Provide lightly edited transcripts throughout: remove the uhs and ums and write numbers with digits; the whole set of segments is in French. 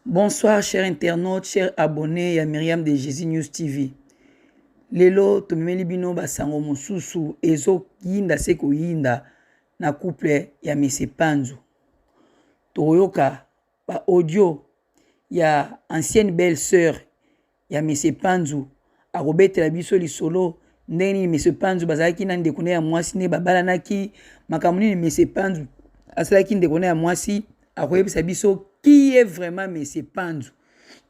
Bonsoir, chers internautes, chers abonnés à Myriam de Jésus News TV. Lelo, tomemeli bino basango mosusu ezo yinda seko yinda na couple ya Mese Panzu. Toyoka ba audio ya ancienne belle-sœur ya Mese Panzu akobetela biso lisolo ndeni Mese Panzu bazalaki na ndekone ya mwasi ne babalanaki makambo nini Mese Panzu asalaki ndekone ya mwasi akoyebisa biso qui est vraiment Mese Panzu.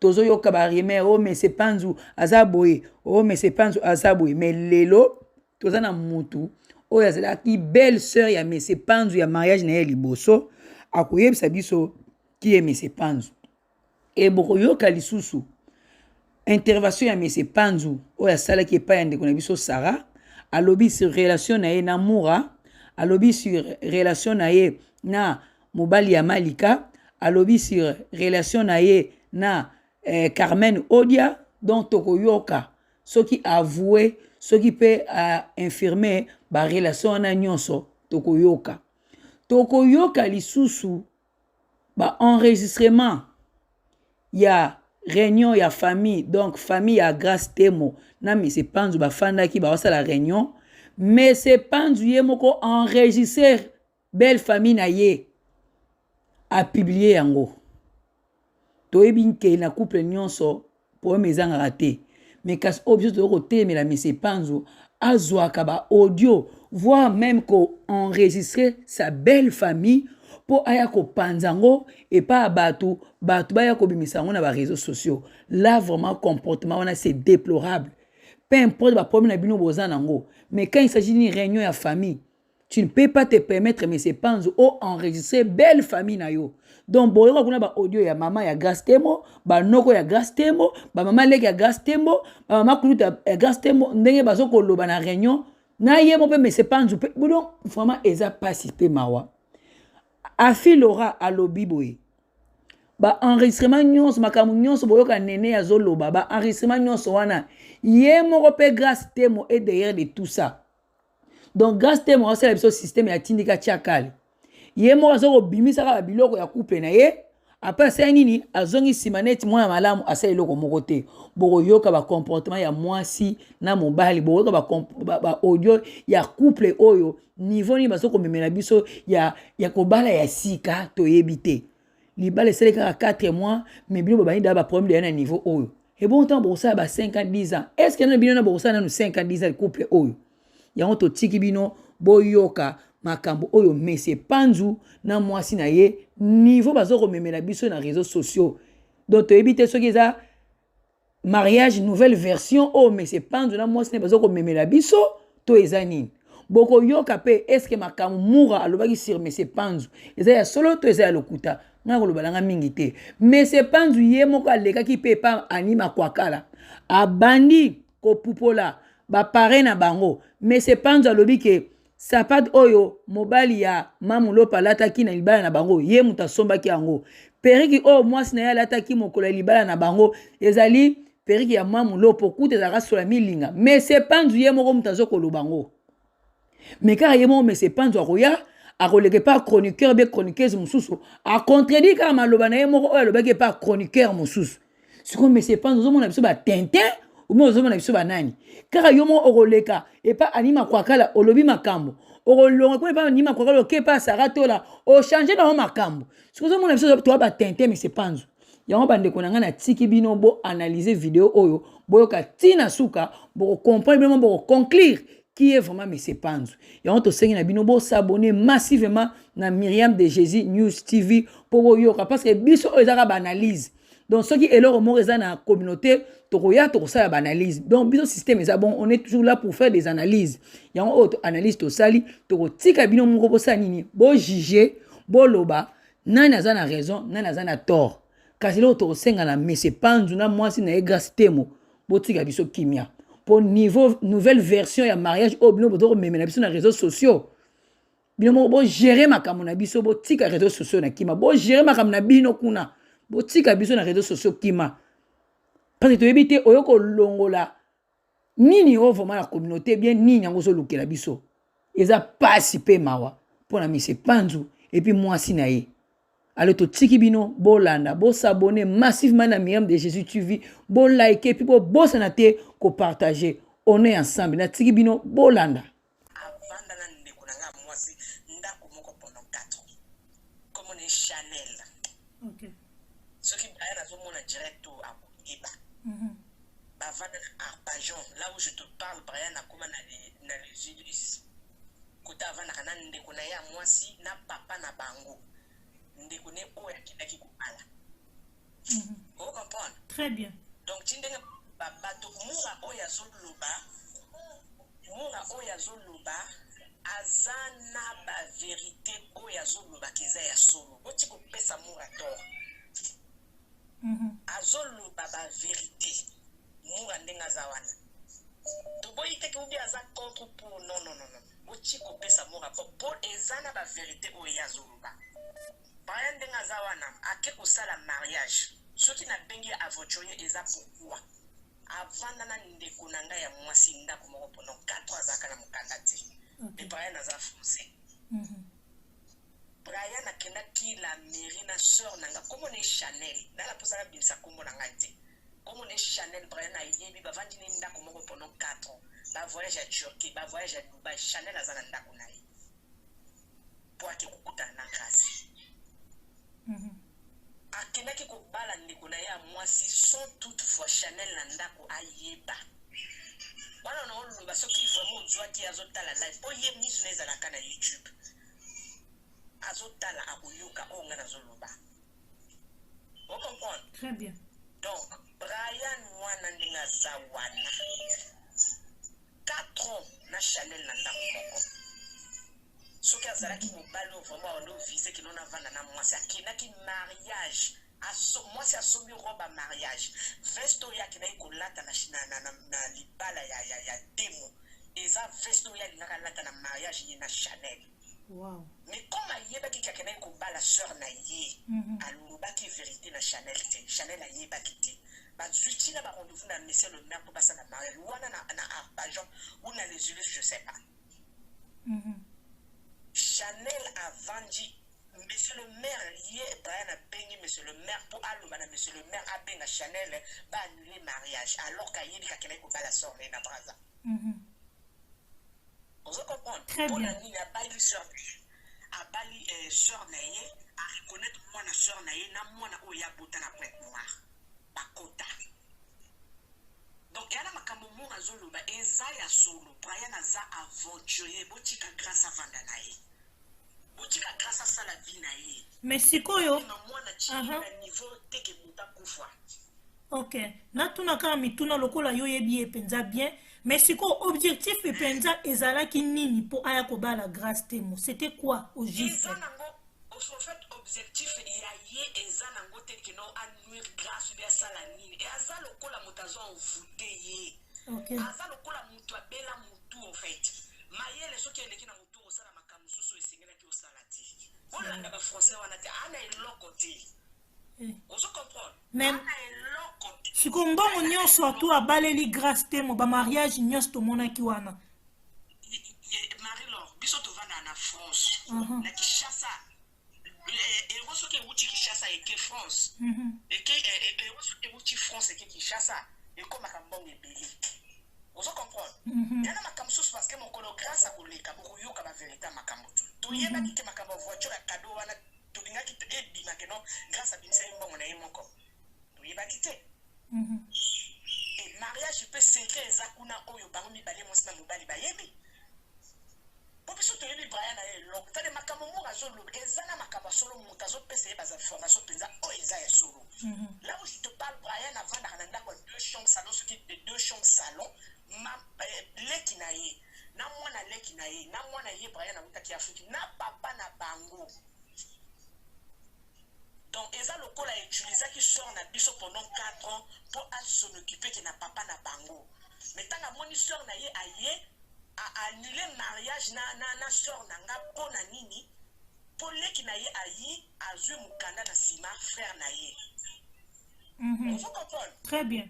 Tozo yoka ba rimer oh Mese Panzu azaboye oh Mese Panzu azaboye mais lelo toza na mutu oyo azalaki belle sœur ya Mese Panzu ya mariage na ye liboso akoyebisa biso qui est Mese Panzu. Et boko yoka lisusu intervention ya Mese Panzu oyo asalaki epai ya ndeko na biso Sarah alobi sur relation na ye na Moura, alobi sur relation na ye na mobali ya Malika, alobi sur relation na ye na Carmen Odia, dont tokoyoka soki avoué soki pe a infirmer ba relation na nyonso tokoyoka lisusu ba enregistrement ya réunion ya famille, donc famille ya Grâce Temo na Mese Panzu bafandaki bawasala réunion. Mese Panzu ye moko enregistrer belle famille na ye a publié yango. Toyebi nke na couple nyonso po mezanga raté. Mais kas objet de côté mais la Mese Panzu azwaka ba audio, voire même ko enregistrer sa belle famille pour aya ko panzango et pas batu baya ko bimisango na ba réseaux sociaux. Là vraiment comportement on a c'est déplorable. Peu importe ba problème na bino bozanango, mais quand il s'agit d'une réunion ya famille, tu ne peux pas te permettre Mese Panzu ou enregistrer belle famille na yo. Donc boyoka kuna ba audio ya mama ya Grâce Temo, ba noko ya Grâce Temo, ba mama leki ya Grâce Temo, ba mama kuluta ya Grâce Temo ndenge bazoko loba na réunion na ye mo pe Mese Panzu pe boulon vraiment eza participé mawa. Afi Laura alobi boye ba enregistrement nyonso makamu nyonso boyoka nene ya zoloba ba enregistrement nyonso wana ye moko pe Grâce Temo est derrière de tout ça. Donc Grâce Temo c'est le système ya tindika tchakali ye moko azoko bimisaka ba biloko ya couple na ye après ça nini azongi simaneti mwana malamu asa eloko moko te boko yoka ba comportement ya mwasi na mobali boyoka ba audio ya couple oyo niveau ni bazoko memela biso ya kobala ya sika toyebi te libala seleka 4 mois mais bino ba ba problème de na niveau oyo et bon temps pour ça ba 5 ans 10 ans est-ce que na bino na boko ça na 5 ans 10 ans couple oyo ya on to tiki bino boyoka makambo oyo Mese Panzu na mwasi na ye niveau bazoko memela biso na réseaux sociaux. Donc toyebite soki eza mariage nouvelle version o Mese Panzu na mwasi na bazoko memela biso to eza nini boko yoka pe est-ce que makambo Moura alobaki sur Mese Panzu eza ya solo to eza ya lokuta nga ko lobalanga mingi te. Mese Panzu ye moko alekaki pe pa anima kwakala abandi ko pupola ba pare na bango. Mese Panzu alobi ke sapat oyo mobali ya mamulo palataki na libala na bango ye muta sombaki yango periki o mwasi na ya lataki mokolo libala na bango ezali periki ya mamulo pokuta ezaka sola milinga. Mese Panzu ye moko mutazo kolobango mais car ye moko Mese Panzu akoya akoleke pa chroniqueur be chroniqueuse mususu a contredit ka maloba na ye moko oyo alobaki pa chroniqueur mususu siko Mese Panzu ozomona biso ba tintin ou bien ozomona biso banani kaka yo mo okoleka et pas anima kwakala olobi makambo okolonga ko pas anima kwakala ke pas saratola o changer na makambo siko ozomona biso to ba tintin Mese Panzu yango bande konanga na tiki bino bo analyser vidéo oyo boyoka tina suka bo comprendre bien bo conclure qui est vraiment Mese Panzu. Yango to sengi na bino bo s'abonner massivement na Myriam de Jésus News TV pour boyoka parce que biso ezaka ba analyse. Donc ceux qui est là au moins dans la communauté tokoya tokosa ba analyse. Donc biso système est bon, on est toujours là pour faire des analyses. Il y a un autre analyse to sali to tika bino moko bo sanini bo juger bo loba nani azana raison nani azana tort. Kasi lo to senga na Mese Panzu na mwasi na Grâce Temo bo tika biso kimia. Pour niveau nouvelle version ya mariage au bino bo memela biso na réseaux sociaux. Bino bo gérer makambo na biso bo tika réseaux sociaux na kima bo gérer makambo na bino kuna. Botika biso na réseaux sociaux kima parce que toyebite oyoko longola nini o vraiment la communauté bien nini yango zo lukela biso eza participer mawa pour na Mese Panzu et puis moi si na ye Alors, tiki bino, bolanda, bo s'abonner massivement à Myriam de Jésus TV, bo liker, puis bo sanate, ko partager. On est ensemble. Na tiki bino, bolanda. Avant d'aller ndekuna moi c'est ndako moko pendant 4 ans. Comme on est Chanel. OK. Ce qui va être à direct à Iba. Avant Arpajon, là où je te parle, Brian a comment na les Ulysse. Côté avant na ndekuna ya moi si na papa na bango. Ndekune o ya kidaki kupala. Vous comprenez? Très bien. Donc tindenge bato mura o ya zoluba. Mura o ya zoluba azana ba vérité o ya zoluba kiza ya solo. Oti ko pesa mura tor. Azoluba ba vérité. Mura ndenga zawana. To boyi teke ubi aza contre pour non. Oti ko pesa mura pour ezana ba vérité o ya zoluba. Brian ndenga zawana ake ko sala mariage. Ce qui n'a bengi aventurier eza pourquoi. Avant nana ndeko nanga ya mwasi ndako moko pendant 4 ans azaka na mukanda te. Mais Brian aza foncé. Brian akenda ki la mairie na sœur nanga comme on est Chanel. Dans la posala bimsa kombo nanga te. Comme on est Chanel Brian a yebi ba vandi ni ndako moko pendant 4 ans. Ba voyage à Turquie, ba voyage à Dubaï, Chanel azana ndako na ye. Pour ake kukuta na grâce. Akenaki ko bala ndeko na ya mwasi sans toutefois Chanel na ndako ayeba. Wana na oluba soki vraiment ozwa ki azotala live po ye misu na ezalaka na YouTube. Azotala akoyoka onga na zoluba. Vous comprenez? Très bien. Donc Brian wana ndinga zawana 4 ans na Chanel na ndako moko. Soki azalaki mobalo vraiment ono visé ki non avanda na mwasi akenaki mariage. Mwasi asombi robe à mariage. Vesto ya kina ikolata na libala ya demo. Eza vesto ya linaka lata na mariage ye na Chanel. Wow. Mais comme ayebaki kakena ikobala sœur na ye, alobaki vérité na Chanel te. Chanel ayebaki te. Bazuti na ba rendez-vous na monsieur le maire pour passer na mariage. Wana na Arpajon ou na les Ulysses, je sais pas. Chanel a vendu monsieur le maire hier Brian a payé monsieur le maire pour aller monsieur le maire a payé Chanel va annuler mariage alors qu'il y a quelqu'un qui va la sortir na braza. Vous comprenez? Très bien. Pour la a bali sœur a bali sœur naie a reconnaître moi na sœur naie na moi na oya bota na prêtre noir bakota. Donc yana makambo mo azolo ba eza ya solo Brian aza aventurier botika grâce à vanda naie. Botika grâce à ça la vie naie. Mais sikoyo. Ok. Natuna kama mituna lokola yo yebi epenza bien. Mais siko objectif epenza ezalaki nini pour aya kobala grâce temo. C'était quoi au juste? En fait, objectif il y a yé ezanango te que non annuire grâce bien ça la nini. Et aza lokola motazo en voûté yé. Ok. Aza lokola mutu abela mutu en fait. Mayele soki eleki na mutu osala makamu susu esengela ki osala ti. Olanda ba français wana te ana eloko te. Ozo comprendre? Même ana eloko te. siko mbongo nyonso atu abaleli grâce temo ba mariage nyonso tomonaki wana. Marie-Laure, biso tovanda na France. Na Kinshasa. Et vous savez que Kinshasa et que France. Et que vous savez que France et que Kinshasa et comme un bon ébélé. Vous comprenez? Il y a un macam sous parce que mon colo grâce à vous les cabos yo comme vérité macam tout. Tu y es pas qui macam voiture à cadeau wana tu n'as qui te aide bi maintenant grâce à binsa bon on a eu mon corps. Tu y es pas quitté. Et mariage peut secret zakuna oyo parmi balé mon sina mobali bayemi. Pour que tu aies Brian a l'autre, tu as des macamours à Zolo, et Zana Macabasolo, Moutazo, PC, Baza Formation, Penza, oh, Isaïe Solo. Là où je te parle, Brian, avant d'arrêter 2 chambres salon, ce qui est 2 chambres salon, l'équinaïe, na moi na l'équinaïe, na moi na yé Brian, à qui Afrique, na papa na bango. Donc, Eza le col a utilisé qui sort na biso pendant 4 ans pour s'en occuper qui n'a papa na bango. Mais tant que mon histoire na yé aïe, a annulé mariage na sœur nanga pour na nini pour les qui na ye ayi azu mukanda na sima frère na ye. Vous comprenez? Très bien.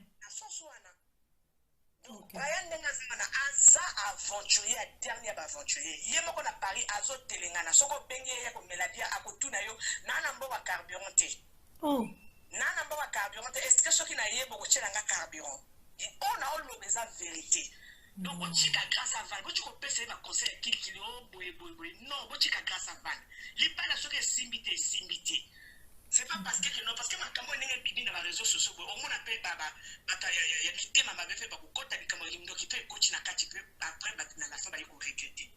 Donc Brian Nengazana aza aventurier à dernier aventurier. Yemo qu'on a Paris azo telengana soko bengi ya ko meladia akotuna yo nana mboka carburant te. Oh. Nana mboka carburant te est-ce que ceux qui na yebo ko tshela nga carburant. On a olo beza vérité. Donc on chika grâce à Van, tu peux faire un conseil qui boy. Non, on chika grâce à Van. Les pas là ce que simbité. C'est pas parce que non parce que ma caméra n'est pas dans les réseaux sociaux. On m'a appelé baba. Il y a des thèmes m'avait fait beaucoup quand t'as caméra qui peut coach na kati peu après dans la fin ba yiko regretter.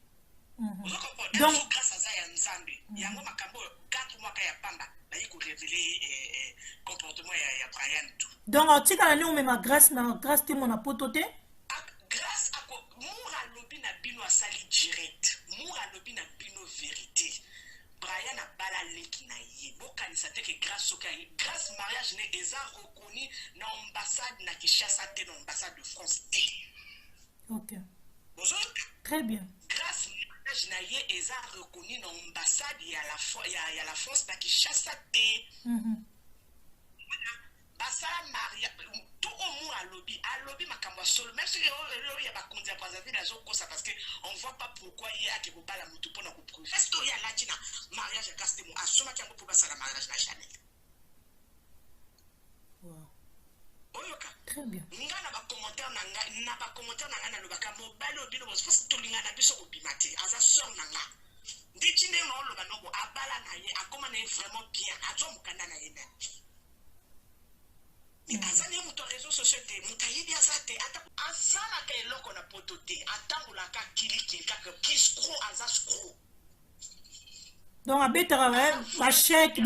Donc grâce à ça ya nzambe. Ya mo makambo 4 mois ya pamba ba yiko révéler comportement ya Brian tout. Donc tu as nous même grâce te mon apototé. Grâce à quoi Moura lobi na bino asali direct. Moura lobi na bino vérité. Brian a bala leki na ye. Boka ni sate que grâce mariage ne eza reconnu na ambassade na Kinshasa te na ambassade de France te. OK. Bonjour. Très bien. Grâce mariage na ye eza reconnu na ambassade ya la France na Kinshasa te. Basala maria tout au moins à lobby makambo solo même si il y a pas conduire préserver la zone comme ça parce que on voit pas pourquoi il y a que pas la moto pour nous prouver est-ce qu'il y a latina mariage à Castemo à soma qui pour passer la mariage na Chanel. Wow. Oyoka très bien ngana ba commentaire na na lobaka mobile obino bo faut to linga na biso obimate aza sœur nanga nditi ne ngolo ba nobo abala na ye akoma na vraiment bien azo mukanda na ye. Azani muto réseaux sociaux te mutayibi azate ata asana ka eloko na poto te atangola ka kiliki kaka kiskro azaskro. Donc abetara ba chèque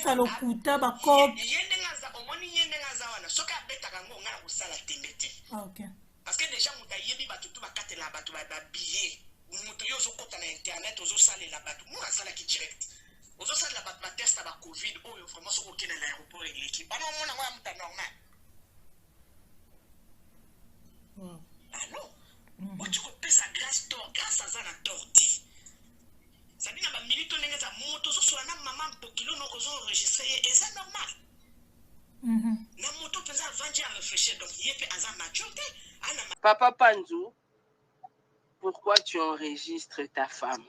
à lokuta ba cop yende ngaza omoni yende ngaza wana soka abetaka ngo ngana kusala tembete. Ah OK. Parce que déjà mutayibi batutu bakatela batu ba billet muto yozo kota na internet ozo sala la batu mu asala ki direct. Ozo sala ba test ba covid oyo vraiment soko kena na aéroport et l'équipe. Bana mona ngwa muta normal. Wow. Ah non. Tu peux sa grâce à ça la torti. Ça dit na ba minute ndenge za moto so na maman pokilo no ozo enregistrer et c'est normal. Na moto peut ça vendre à réfléchir donc il peut azan maturité. Papa Panzou, pourquoi tu enregistres ta femme?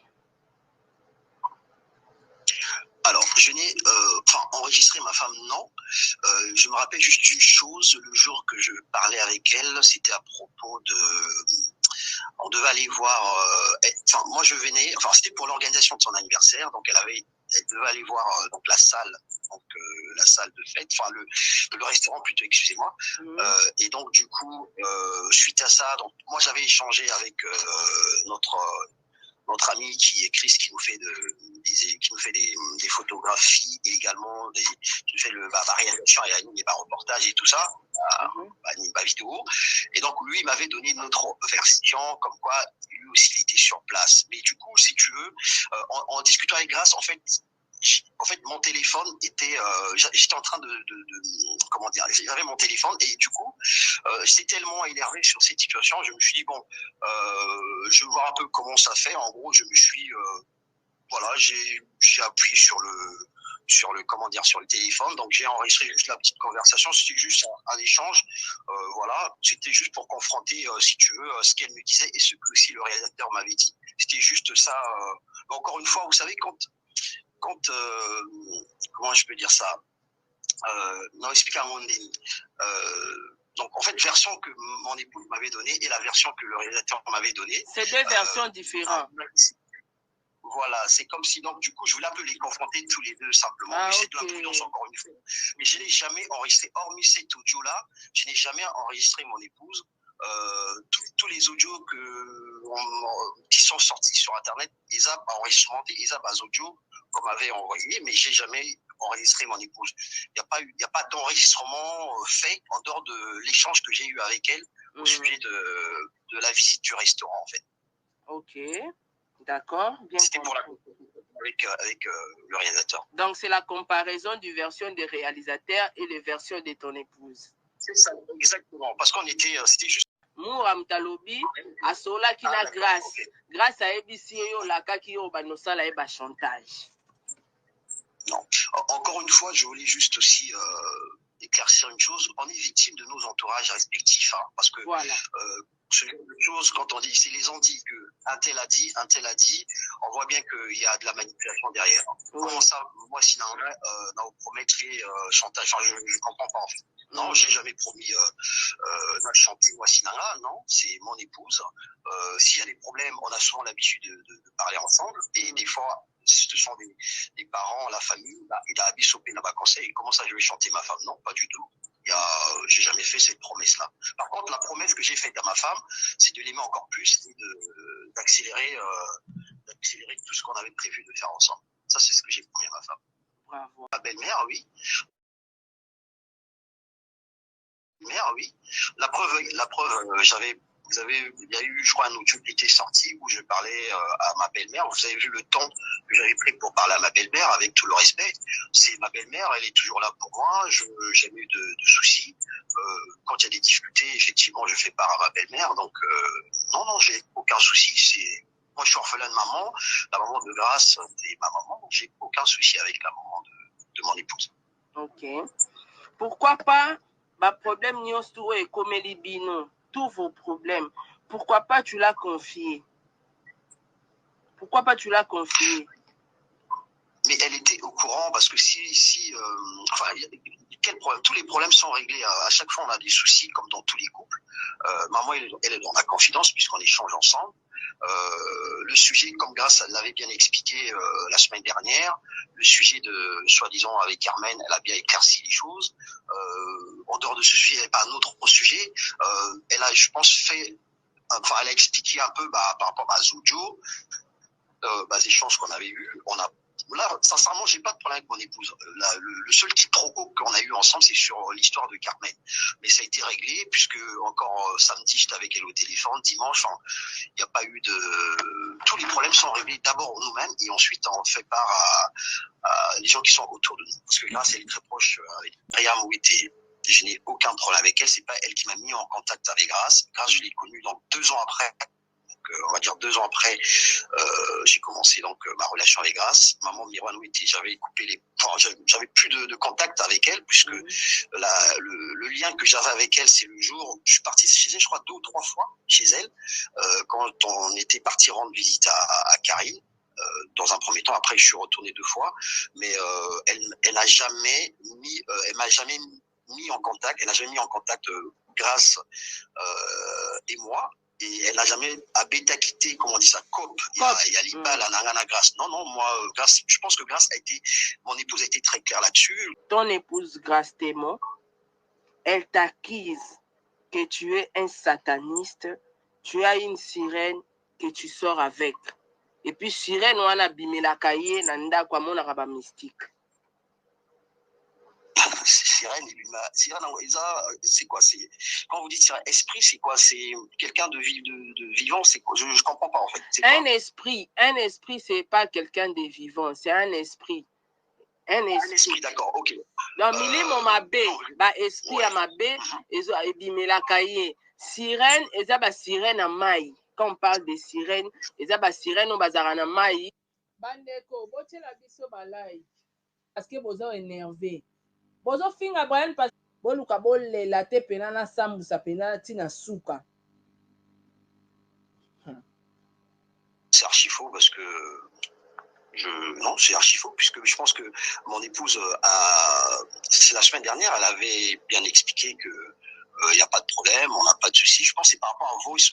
Alors, je n'ai enregistré ma femme, non. Je me rappelle juste une chose, le jour que je parlais avec elle, c'était à propos de... On devait aller voir... moi je venais... c'était pour l'organisation de son anniversaire, donc elle devait aller voir donc la salle, la salle de fête, le restaurant plutôt, excusez-moi. Et donc du coup, suite à ça, donc moi j'avais échangé avec notre ami qui est Chris, qui nous fait des photographies et également qui nous fait la réalisation et anime les reportages et tout ça, la vidéo. Et donc lui, il m'avait donné notre version, comme quoi lui aussi il était sur place. Mais du coup, si tu veux, en discutant avec Grace, en fait, mon téléphone était, j'étais en train comment dire, j'avais mon téléphone et du coup, j'étais tellement énervé sur cette situation, je me suis dit bon, je vais voir un peu comment ça fait. En gros, je me suis, j'ai appuyé sur le comment dire, sur le téléphone, donc j'ai enregistré juste la petite conversation, c'était juste un échange, voilà, c'était juste pour confronter, si tu veux, ce qu'elle me disait et ce que aussi le réalisateur m'avait dit. C'était juste ça. Mais encore une fois, vous savez, quand comment je peux dire ça, non, expliquer à mon donc en fait, version que mon épouse m'avait donnée et la version que le réalisateur m'avait donnée, c'est deux versions différentes. Voilà, c'est comme si, donc du coup, je voulais un peu les confronter tous les deux simplement. Mais c'est de l'imprudence encore une fois. Mais je n'ai jamais enregistré, hormis cet audio-là, je n'ai jamais enregistré mon épouse. Tous les audios qui sont sortis sur Internet, ils ont enregistré, ils ont audio qu'on m'avait envoyé, mais j'ai jamais enregistré mon épouse. Il n'y a pas d'enregistrement fait en dehors de l'échange que j'ai eu avec elle au sujet de la visite du restaurant, en fait. Ok, d'accord. C'était pour avec le réalisateur. Donc, c'est la comparaison du version des réalisateurs et les versions de ton épouse. C'est ça, exactement. Parce qu'on était, c'était juste. Mouram Talobi, à Sola qui n'a grâce. Grâce à ABC, la kaki yo banosala et chantage. Non. Encore une fois, je voulais juste aussi éclaircir une chose. On est victime de nos entourages respectifs, hein, parce que voilà. ce genre de choses, quand on dit, c'est les on dit que un tel a dit, on voit bien qu'il y a de la manipulation derrière. Comment ça, moi, sinon, on promet de faire chantage, enfin, je comprends pas, en fait. Non, j'ai jamais promis de chanter moi Sinanga, non, c'est mon épouse. S'il y a des problèmes, on a souvent l'habitude de parler ensemble, et des fois, ce sont des parents, la famille, il a abissopé dans ma conseil, comment ça je vais chanter ma femme? Non, pas du tout. J'ai jamais fait cette promesse-là. Par contre, la promesse que j'ai faite à ma femme, c'est de l'aimer encore plus et d'accélérer tout ce qu'on avait prévu de faire ensemble. Ça, c'est ce que j'ai promis à ma femme. Bravo. Ma belle-mère, oui. Mère, oui. La preuve, il y a eu, je crois, un audio qui était sorti où je parlais à ma belle-mère. Vous avez vu le temps que j'avais pris pour parler à ma belle-mère, avec tout le respect. C'est ma belle-mère, elle est toujours là pour moi. J'ai eu de soucis. Quand il y a des difficultés, effectivement, je fais part à ma belle-mère. Donc, non, j'ai aucun souci. Moi, je suis orphelin de maman. La maman de Grâce, c'est ma maman. J'ai aucun souci avec la maman de mon épouse. Ok. Pourquoi pas, problème nyonso et comme bino, tous vos problèmes, pourquoi pas tu l'as confié? Pourquoi pas tu l'as confié? Mais elle était au courant parce que enfin, quel problème? Tous les problèmes sont réglés. À chaque fois, on a des soucis, comme dans tous les couples. Maman, elle est dans la confidence puisqu'on échange ensemble. Le sujet, comme Grâce l'avait bien expliqué la semaine dernière, le sujet de soi-disant avec Carmen, elle a bien éclairci les choses. En dehors de ce sujet, il n'y avait pas un autre sujet. Elle a, je pense, elle a expliqué un peu par rapport à Zoujo, les échanges qu'on avait eus. Là, sincèrement, j'ai pas de problème avec mon épouse. Le seul petit propos qu'on a eu ensemble, c'est sur l'histoire de Carmen. Mais ça a été réglé, puisque encore samedi, j'étais avec elle au téléphone, dimanche, il n'y a pas eu tous les problèmes sont réglés d'abord nous-mêmes, et ensuite on fait part à les gens qui sont autour de nous. Parce que là, c'est très proche avec Briam, où je n'ai aucun problème avec elle. C'est pas elle qui m'a mis en contact avec Grâce. Grâce, je l'ai connue donc 2 ans après. On va dire 2 ans après, j'ai commencé donc ma relation avec Grâce. Maman Mirwan Witi, j'avais plus de contact avec elle, puisque le lien que j'avais avec elle, c'est le jour où je suis parti chez elle, je crois 2 ou 3 fois chez elle, quand on était parti rendre visite à Karine. Dans un premier temps, après je suis retourné 2 fois, mais elle m'a jamais mis en contact, Grâce et moi. Et elle n'a jamais à bêta quitté, comment on dit ça, COP. Il y a l'IPA, la Nangana Grâce. Non, moi, Grâce, je pense que mon épouse a été très claire là-dessus. Ton épouse Grâce Témo, elle t'accuse que tu es un sataniste, tu as une sirène que tu sors avec. Et puis, sirène, on a bimelakaye, nanda kwa mona raba mystique. Sirène, c'est quoi? Quand vous dites sirène, esprit, c'est quoi? C'est quelqu'un de vivant, c'est quoi? Je comprends pas en fait. Un esprit, c'est pas quelqu'un de vivant, c'est un esprit. Un esprit, d'accord, ok. Donc, milimo mabe, esprit à mabe, et bimelakaye. Sirène, eza ba sirène à maï. Quand on parle de sirène, eza ba sirène au bazarana maï. Bandeko, boche la biso balai. Parce que bozo énervé. Bozo finga Brian parce que boluka bolela te pena na sambusa pena tina suka. C'est archi faux parce que non, c'est archi faux puisque je pense que mon épouse la semaine dernière, elle avait bien expliqué que il n'y a pas de problème, on n'a pas de souci. Je pense que c'est par rapport à Voice,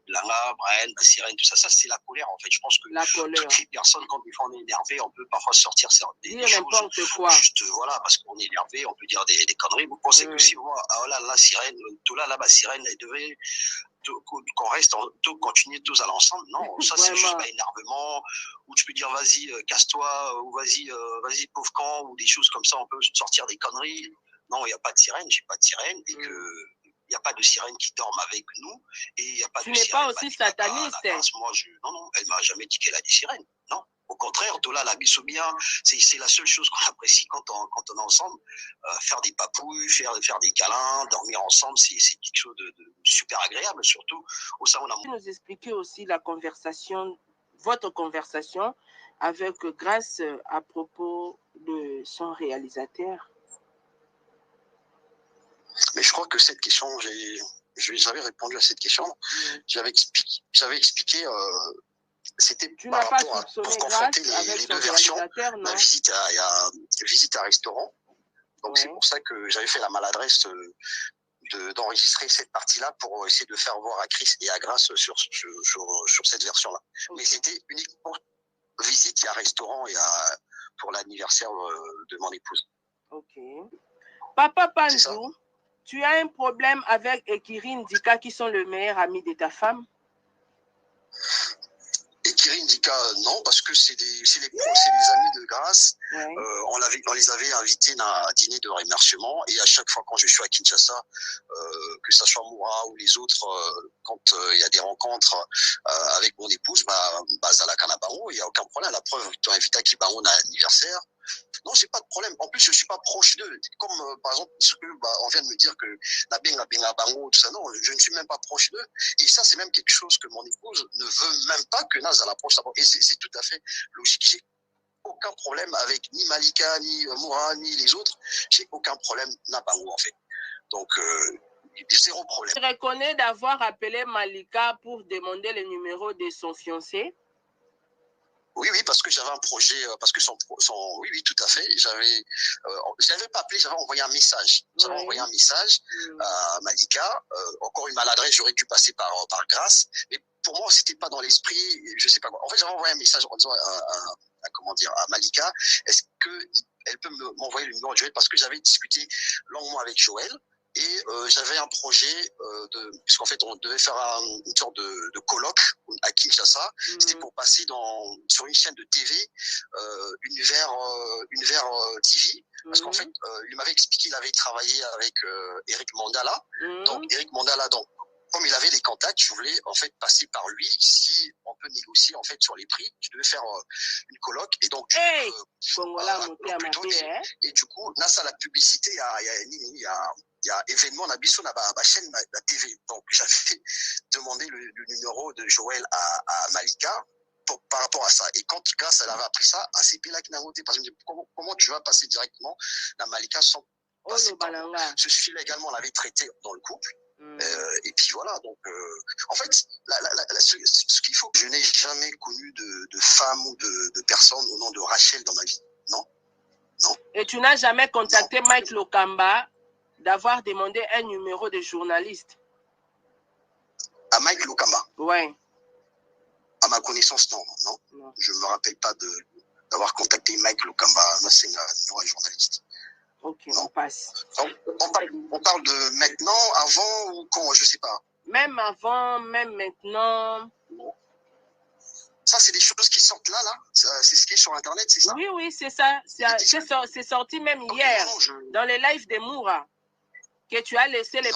Langa, Brian, la sirène, tout ça. Ça, c'est la colère, en fait. Je pense que toutes les personnes, quand des fois on est énervé, on peut parfois sortir des choses. Quoi. Juste, voilà, parce qu'on est énervé, on peut dire des conneries. Vous pensez que si moi, la sirène, tout là, sirène, elle devait qu'on reste, continuer tous à l'ensemble. Non, ça, c'est juste pas énervement. Ou tu peux dire, vas-y, casse-toi, ou vas-y, pauvre camp, ou des choses comme ça, on peut sortir des conneries. Non, il n'y a pas de sirène, j'ai pas de sirène, et que il n'y a pas de sirène qui dorme avec nous, et il n'y a pas de sirène. Tu n'es pas aussi sataniste. Moi, non, elle m'a jamais dit qu'elle a des sirènes. Non, au contraire, Tola la biso bien, c'est la seule chose qu'on apprécie quand on est ensemble. Faire des papouilles, faire des câlins, dormir ensemble, c'est quelque chose de super agréable, surtout au sein où on a... Tu nous expliquer aussi votre conversation avec Grâce à propos de son réalisateur. Mais je crois que cette question, j'avais répondu à cette question. J'avais expliqué c'était Tu par n'as pas rapport à soupçonné pour Grâce confronter avec les son deux versions. réalisateur, non? Ma visite visite à restaurant. Donc c'est pour ça que j'avais fait la maladresse d'enregistrer cette partie-là pour essayer de faire voir à Chris et à Grâce sur cette version-là. Mais c'était uniquement visite à restaurant et pour l'anniversaire de mon épouse. Ok. Papa Panzou, tu as un problème avec Ekiri Ndika qui sont le meilleur ami de ta femme? Ekiri Ndika, non, parce que c'est les amis de Grâce. Ouais. On les avait invités à un dîner de remerciement et à chaque fois quand je suis à Kinshasa, que ce soit Moura ou les autres, quand il y a des rencontres avec mon épouse, Zalakana Bango, il n'y a aucun problème. La preuve, tu as invité à Kibango à l'anniversaire. Non, j'ai pas de problème. En plus, je suis pas proche d'eux. Comme par exemple, ce que on vient de me dire que la benga bango, tout ça. Non, je ne suis même pas proche d'eux. Et ça, c'est même quelque chose que mon épouse ne veut même pas que Naz à l'approche. Et c'est tout à fait logique. J'ai aucun problème avec ni Malika, ni Moura, ni les autres. J'ai aucun problème Nabango en fait. Donc zéro problème. Tu reconnais d'avoir appelé Malika pour demander le numéro de son fiancé? Oui, parce que j'avais un projet, parce que oui, tout à fait. J'avais pas appelé, j'avais envoyé un message. J'avais envoyé un message à Malika. Encore une maladresse, j'aurais dû passer par Grâce. Mais pour moi, c'était pas dans l'esprit, je sais pas quoi. En fait, j'avais envoyé un message en disant à Malika, est-ce qu'elle peut m'envoyer le numéro de Joël parce que j'avais discuté longuement avec Joël. Et j'avais un projet puisqu'en fait on devait faire une sorte de colloque à Kinshasa. C'était pour passer sur une chaîne de TV, Univers TV, parce qu'en fait il m'avait expliqué qu'il avait travaillé avec Eric Mandala. Donc Eric Mandala, comme il avait les contacts, je voulais en fait passer par lui. Si on peut négocier en fait sur les prix, je devais faire une colloque et donc et du coup là ça la publicité il y a événement na biso na chaîne la TV. Donc j'avais demandé le numéro de Joël à Malika par rapport à ça. Et quand Grâce elle avait appris ça, c'est Pila qui n'a voté parce que comment tu vas passer directement la Malika sans passer par moi. Ce sujet-là également on l'avait traité dans le couple. Et puis voilà, donc en fait, ce qu'il faut, je n'ai jamais connu de femme ou de personne au nom de Rachel dans ma vie. Non. Et tu n'as jamais contacté Mike Lokamba d'avoir demandé un numéro de journaliste? À Mike Lokamba? Oui. À ma connaissance, non. Je ne me rappelle pas d'avoir contacté Mike Lokamba, c'est un journaliste. Ok, on passe. On parle de maintenant, avant ou quand, je ne sais pas. Même avant, même maintenant. Ça, c'est des choses qui sortent là. C'est ce qui est sur Internet, c'est ça? Oui, c'est ça. C'est sorti même hier, dans les lives de Moura, que tu as laissé les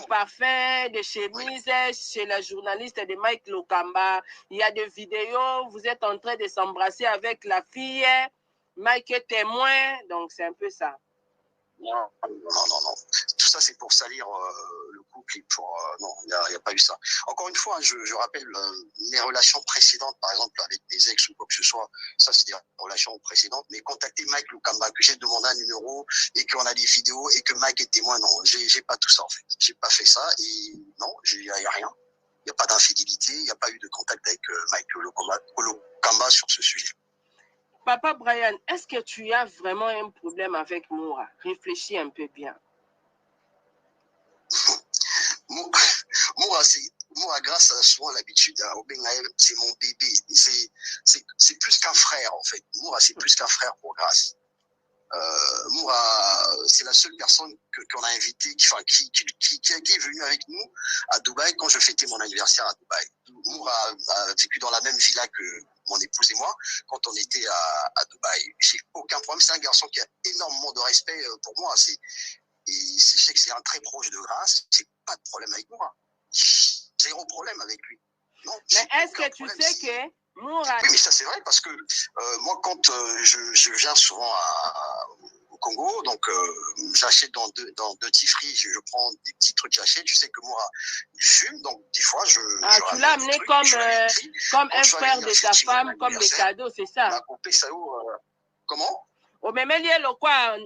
parfums, des chemises chez la journaliste de Mike Lokamba. Il y a des vidéos, vous êtes en train de s'embrasser avec la fille. Mike est témoin, donc c'est un peu ça. Non. Tout ça, c'est pour salir le couple. Non, il n'y a pas eu ça. Encore une fois, je rappelle mes relations précédentes, par exemple, avec mes ex ou quoi que ce soit. Ça, c'est des relations précédentes. Mais contacter Mike Lokamba, que j'ai demandé un numéro et qu'on a des vidéos et que Mike est témoin, non, j'ai pas tout ça, en fait. J'ai pas fait ça et non, il n'y a rien. Il n'y a pas d'infidélité, il n'y a pas eu de contact avec Mike Lokamba sur ce sujet. Papa Brian, est-ce que tu as vraiment un problème avec Moura? Réfléchis un peu bien. Moura, Grâce a souvent l'habitude, c'est mon bébé. C'est plus qu'un frère, en fait. Moura, c'est plus qu'un frère pour Grâce. Moura, c'est la seule personne qu'on a invitée, qui est venue avec nous à Dubaï quand je fêtais mon anniversaire à Dubaï. Moura a vécu dans la même villa que mon épouse et moi quand on était à Dubaï. J'ai aucun problème. C'est un garçon qui a énormément de respect pour moi. Je sais que c'est un très proche de Grâce. J'ai pas de problème avec Moura. Zéro problème avec lui. Non, mais est-ce que tu sais que Moura... Oui, mais ça c'est vrai parce que moi quand je viens souvent au Congo, donc j'achète dans deux tifris, je prends des petits trucs que j'achète. Je sais que Moura il fume, donc des fois je tu l'as amené comme un frère de ta femme, comme des cadeaux, c'est ça? Comment? O memeli lo kwa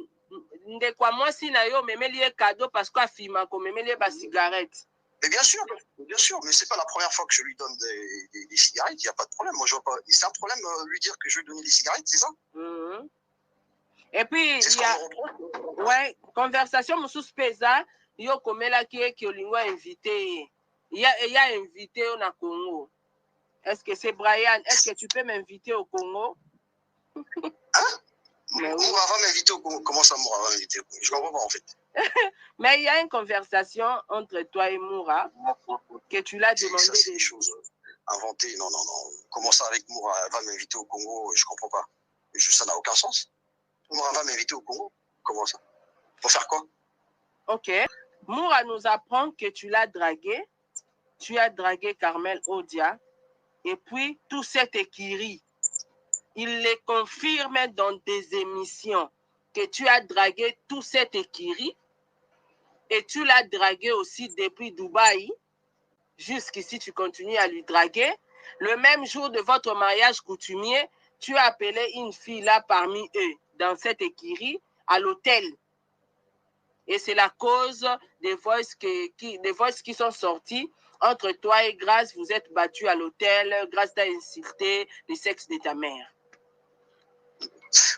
ndekwa mwasi na yo memeli cadeau parce que afima ko memeli ba cigarette. Mais bien sûr, mais c'est pas la première fois que je lui donne des cigarettes, il n'y a pas de problème. Moi, je vois pas. C'est un problème lui dire que je lui donner des cigarettes, c'est ça? Et puis, il y a... Ouais, conversation, Moussous Pesa, yo komela qui est Olingo invité. Il y a invité au Congo. Est-ce que c'est Brian? Est-ce que tu peux m'inviter au Congo? Hein? Moura va m'inviter au Congo. Comment ça, Moura va m'inviter au Congo? Je ne comprends pas, en fait. Mais il y a une conversation entre toi et Moura que tu l'as demandé. Ça, c'est des choses inventées. Non. Comment ça, avec Moura va m'inviter au Congo? Je ne comprends pas. Ça n'a aucun sens. Moura va m'inviter au Congo? Comment ça? Pour faire quoi? Ok. Moura nous apprend que tu l'as dragué. Tu as dragué Carmel Odia. Et puis, tout cet écurie, il les confirme dans des émissions que tu as dragué tout cet écurie et tu l'as dragué aussi depuis Dubaï. Jusqu'ici, tu continues à lui draguer. Le même jour de votre mariage coutumier, tu as appelé une fille là parmi eux, dans cette écurie, à l'hôtel. Et c'est la cause des voices qui sont sorties. Entre toi et Grace, vous êtes battus à l'hôtel. Grace t'a insulté le sexe de ta mère.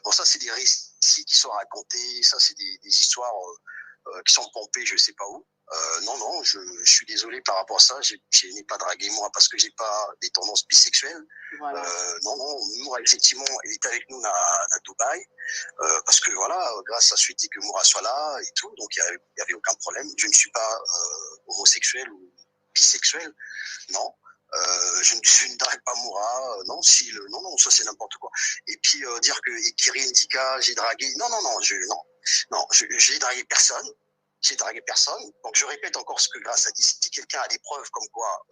Bon, ça, c'est des récits qui sont racontés. Ça, c'est des histoires qui sont pompées, je ne sais pas où. Non, je suis désolé par rapport à ça. Je n'ai pas dragué moi parce que je n'ai pas des tendances bisexuelles. Voilà. Non, Moura, effectivement, il est avec nous à Dubaï. Parce que voilà, Grace a souhaité que Moura soit là et tout. Donc, il n'y avait aucun problème. Je ne suis pas homosexuel ou bisexuel. Non. Je ne drague pas Moura, non, ça c'est n'importe quoi. Et puis dire que Kiri Ndika, j'ai dragué, non, j'ai dragué personne, Donc je répète encore ce que Grace a dit, si quelqu'un a des preuves comme quoi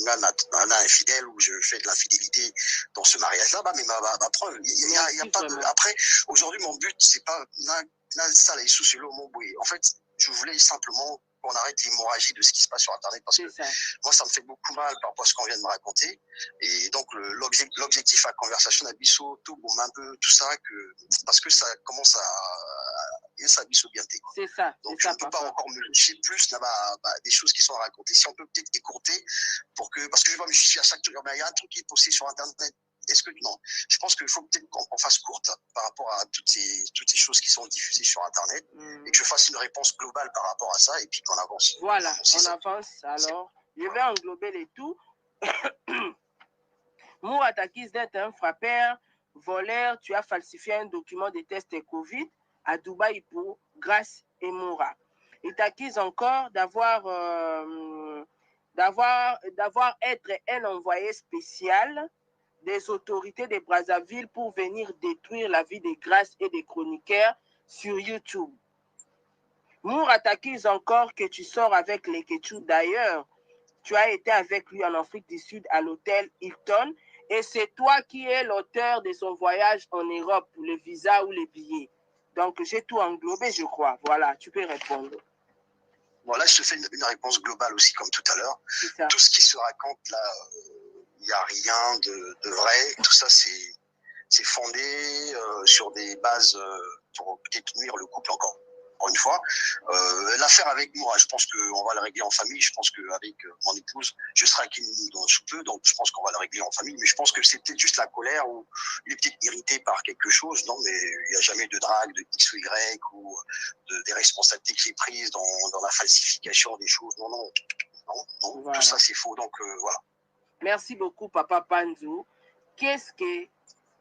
Nana infidèle ou je fais de l'infidélité dans ce mariage-là, mais ma preuve, il y a pas de... Après, aujourd'hui, mon but, c'est pas ça, les sous mon boué. En fait, je voulais simplement qu'on arrête l'hémorragie de ce qui se passe sur Internet parce que moi, ça me fait beaucoup mal par rapport à ce qu'on vient de me raconter. Et donc, l'objectif à conversation d'Abisso, tout, bon, un peu tout ça, parce que ça commence à ça Abisso bien. C'est ça. Donc, je ne peux pas encore me justifier plus des choses qui sont racontées. Si on peut peut-être écourter parce que je vais pas me justifier à chaque truc. Il y a un truc qui est posté sur Internet. Est-ce que non? Je pense qu'il faut peut-être qu'on fasse courte par rapport à toutes ces choses qui sont diffusées sur Internet et que je fasse une réponse globale par rapport à ça et puis qu'on avance. Voilà, on avance. Alors, je vais englober les tout. Moura t'accuse d'être un frappeur, voleur. Tu as falsifié un document de test Covid à Dubaï pour Grace et Moura. Il t'accuse encore d'avoir être un envoyé spécial des autorités de Brazzaville pour venir détruire la vie des Grace et des chroniqueurs sur YouTube. Moura t'accuse encore que tu sors avec les Ketchou. D'ailleurs, tu as été avec lui en Afrique du Sud à l'hôtel Hilton et c'est toi qui es l'auteur de son voyage en Europe pour le visa ou les billets. Donc, j'ai tout englobé, je crois. Voilà, tu peux répondre. Bon, là, je te fais une réponse globale aussi, comme tout à l'heure. Tout ce qui se raconte là... Il n'y a rien de vrai. Tout ça, c'est fondé sur des bases pour peut-être nuire le couple encore une fois. L'affaire avec moi, je pense qu'on va la régler en famille. Je pense qu'avec mon épouse, je serai acquis sous peu, donc je pense qu'on va la régler en famille. Mais je pense que c'est peut-être juste la colère ou il est peut-être irrité par quelque chose. Non, mais il n'y a jamais de drague, de X ou Y ou des responsabilités qui sont prises dans la falsification des choses. Non. Voilà. Tout ça, c'est faux. Donc, voilà. Merci beaucoup, Papa Panzou. Qu'est-ce que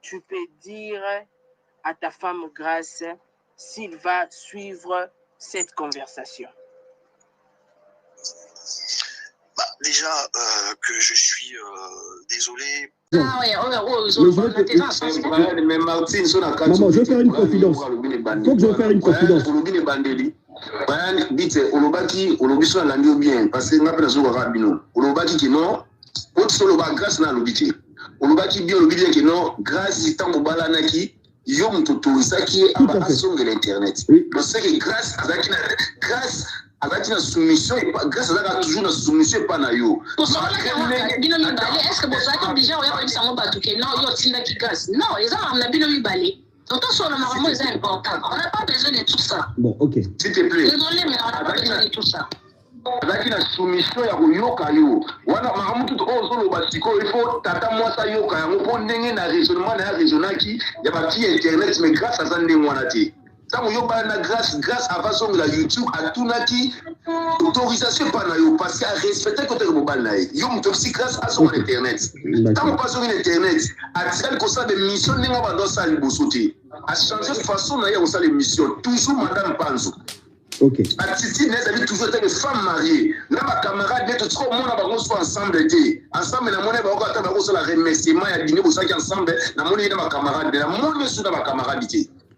tu peux dire à ta femme Grace s'il va suivre cette conversation? Déjà, que je suis désolé. Maman, je vais faire une confidence. Faut que je vais faire une confidence. Brian, dites, Olobaki, Olobiso a l'andio bien, parce que n'a pas de rabino. Olobaki qui non, autre solo grâce na l'obiti. Olobaki bien, l'obiti qui non, grâce à tant mobala naki, yom toto, ça qui est à de l'internet. Donc c'est que grâce à la soumission, grâce à la toujours la soumission pas na yo. Est-ce que vous avez déjà regardé ça mon bateau que non, yo tinda qui grâce. Non, ils ont un bino mi balé. Donc, sur le marron, c'est important. On n'a pas besoin de tout ça. Bon, ok. S'il te plaît. Désolé, mais on n'a pas besoin de tout ça. azalaki na soumission ya koyoka yo wana makambo tutu oyo ozoloba sikoyo ifo tata mwasi ayoka yango mpo ndenge na raisonnement na ya raisonnaki ya bati internet mais grâce aza ndenge wana te ntango yo bana na grâce avazongela youtube atunaki autorisation epa na yo parce que arespecte koteke mobali na ye yo moto si grâce azonga na internet ntango mpo azongi na internet atikali kosala émission ndenge bando asala liboso te achange façon na ye kosala émission toujours madame Panzo. Ok. Attitude n'est jamais toujours été une femme mariée. Là, ma camarade n'est trop monde à baron soit ensemble été. Ensemble, la monnaie va encore attendre sur la remerciement et à dîner pour ça qui ensemble. La monnaie est ma camarade. La monnaie sous ma camarade.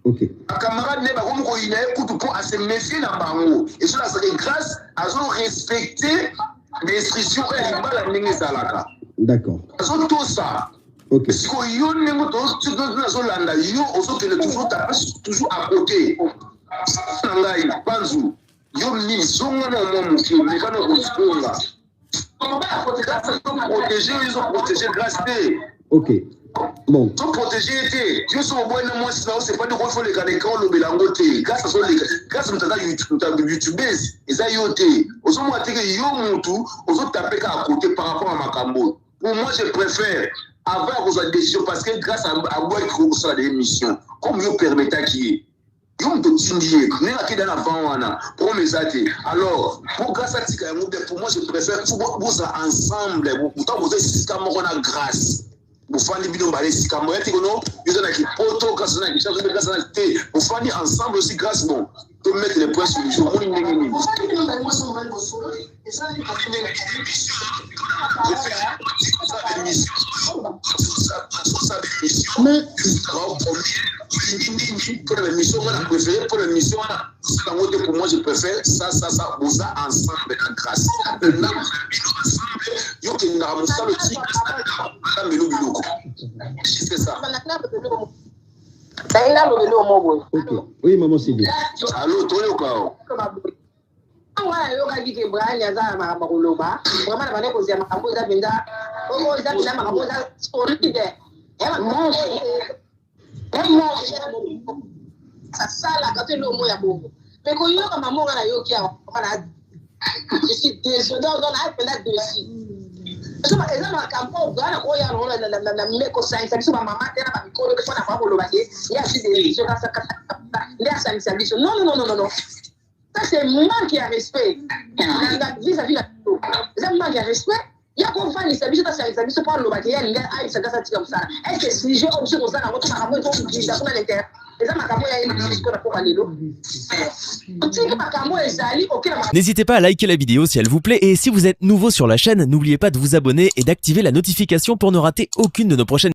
Ok. Ma camarade n'est pas comme quoi il est coup pour à se méfier dans bango. Et cela serait grâce à ce respecter les instructions et les balles à l'ennemi salaka. D'accord. C'est tout ça. Ok. Parce que yo n'est pas tout dans Zolanda. Yo aussi que toujours à côté. Nangai Panzu yo ni zonga na mo mukio mekano kufunga protéger grâce té. Ok. Bon. To protéger té. Yo so boina moi sinon c'est pas de quoi faut les gars quand le belango té. Grâce à ça grâce mutaka YouTubers eza yo té. Ozo mo ateke yo mutu ozo taper à côté par rapport à Makambo. Pour moi je préfère avoir vos décisions parce que grâce à boire qui sur la émission comme yo permettait qui yo mto tindie nenga kida na vanwana pour mes athées alors pour grâce à tika pour moi je préfère vous ensemble vous vous sika moko na grâce vous fandi bino balé sika mo yati kono yo na ki poto grâce na ki charge de grâce na té vous fandi ensemble aussi grâce bon de mettre les points sur les jours ni ni mais pour l'émission, on a préféré pour l'émission, pour moi je préfère ça, vous ensemble en grâce. C'est ça. Ok. Oui, maman Sylvie. Allô, Toyo. Awa yo ka dike Brian ya za makoloba vraiment na bane ko zia makambo za benda o za bila makambo za sporide ya mo ça la quand le mot ya bongo mais ko yo ka mamonga na yo kia mana je suis désolé dans la pela dessus ça eza makambo gana ko ya rona na meko science biso ba mama tena ba mikolo ko na ba koloba ye ya si de je ka saka ndia science biso non. Ça, c'est manque de respect. Vis-à-vis de la vie. C'est manque de respect. Il y a qu'on fait les services, c'est pas le bâtiment, il y a un ça comme ça. Est-ce que si j'ai option comme ça, dans votre maman, ils ont dit ça sur l'intérieur. Les hommes à une discours pour aller l'eau. N'hésitez pas à liker la vidéo si elle vous plaît et si vous êtes nouveau sur la chaîne, n'oubliez pas de vous abonner et d'activer la notification pour ne rater aucune de nos prochaines